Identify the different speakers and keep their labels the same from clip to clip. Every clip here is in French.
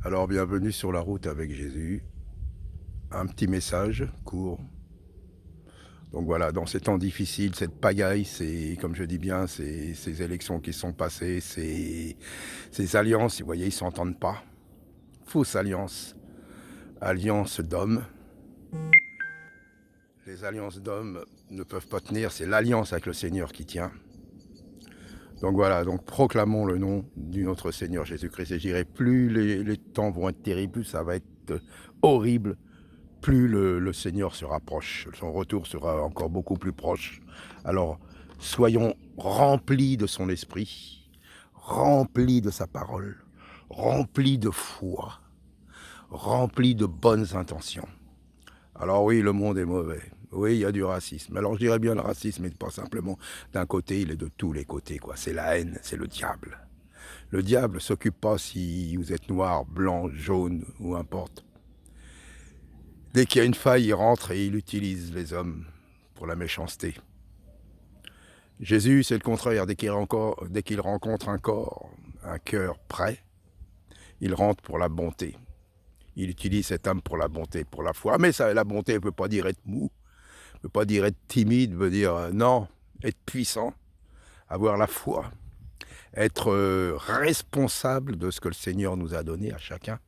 Speaker 1: Alors, bienvenue sur la route avec Jésus. Un petit message court. Donc voilà, dans ces temps difficiles, cette pagaille, c'est, comme je dis bien, ces élections qui sont passées, ces alliances, vous voyez, ils ne s'entendent pas. Fausse alliance. Alliance d'hommes. Les alliances d'hommes ne peuvent pas tenir, c'est l'alliance avec le Seigneur qui tient. Donc voilà, donc proclamons le nom du notre Seigneur Jésus-Christ. Et je dirais, plus les temps vont être terribles, plus ça va être horrible, plus le Seigneur se rapproche. Son retour sera encore beaucoup plus proche. Alors, soyons remplis de son esprit, remplis de sa parole, remplis de foi, remplis de bonnes intentions. Alors oui, le monde est mauvais. Oui, il y a du racisme. Alors je dirais bien le racisme, mais pas simplement d'un côté, il est de tous les côtés, quoi. C'est la haine, c'est le diable. Le diable ne s'occupe pas si vous êtes noir, blanc, jaune ou importe. Dès qu'il y a une faille, il rentre et il utilise les hommes pour la méchanceté. Jésus, c'est le contraire. Dès qu'il rencontre un cœur prêt, il rentre pour la bonté. Il utilise cette âme pour la bonté, pour la foi. Mais ça, la bonté ne veut pas dire être mou, ne veut pas dire être timide, veut dire non, être puissant, avoir la foi, être responsable de ce que le Seigneur nous a donné à chacun.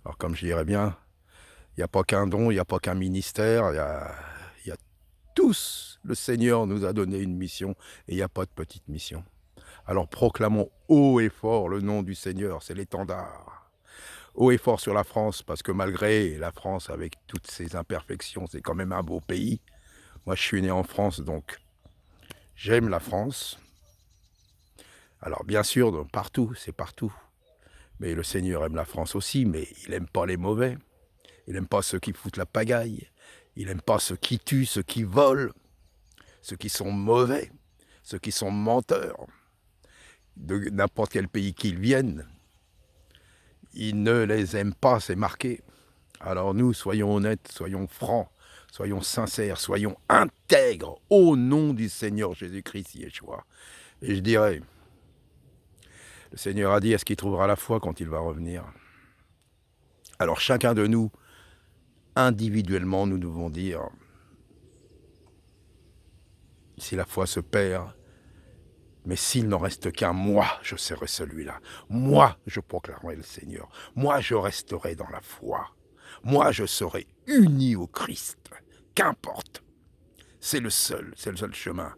Speaker 1: Alors comme je dirais bien, il n'y a pas qu'un don, il n'y a pas qu'un ministère, il y a tous. Le Seigneur nous a donné une mission et il n'y a pas de petite mission. Alors proclamons haut et fort le nom du Seigneur, c'est l'étendard. Haut et fort sur la France, parce que malgré la France, avec toutes ses imperfections, c'est quand même un beau pays. Moi, je suis né en France, donc j'aime la France. Alors bien sûr, partout, c'est partout. Mais le Seigneur aime la France aussi, mais il n'aime pas les mauvais. Il n'aime pas ceux qui foutent la pagaille. Il n'aime pas ceux qui tuent, ceux qui volent, ceux qui sont mauvais, ceux qui sont menteurs. De n'importe quel pays qu'ils viennent, il ne les aime pas, c'est marqué. Alors nous, soyons honnêtes, soyons francs, soyons sincères, soyons intègres au nom du Seigneur Jésus-Christ, Yeshua. Et je dirais, le Seigneur a dit, est-ce qu'il trouvera la foi quand il va revenir? Alors chacun de nous, individuellement, nous devons dire, si la foi se perd, mais s'il n'en reste qu'un, moi, je serai celui-là. Moi, je proclamerai le Seigneur. Moi, je resterai dans la foi. Moi, je serai uni au Christ. Qu'importe. C'est le seul chemin.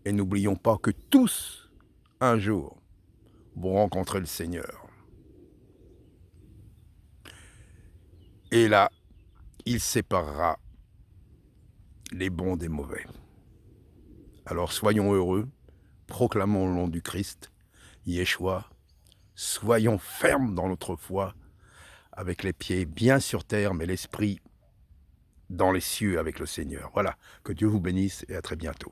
Speaker 1: Et n'oublions pas que tous, un jour, vont rencontrer le Seigneur. Et là, il séparera les bons des mauvais. Alors soyons heureux, proclamons le nom du Christ, Yeshua, soyons fermes dans notre foi, avec les pieds bien sur terre, mais l'esprit dans les cieux avec le Seigneur. Voilà, que Dieu vous bénisse et à très bientôt.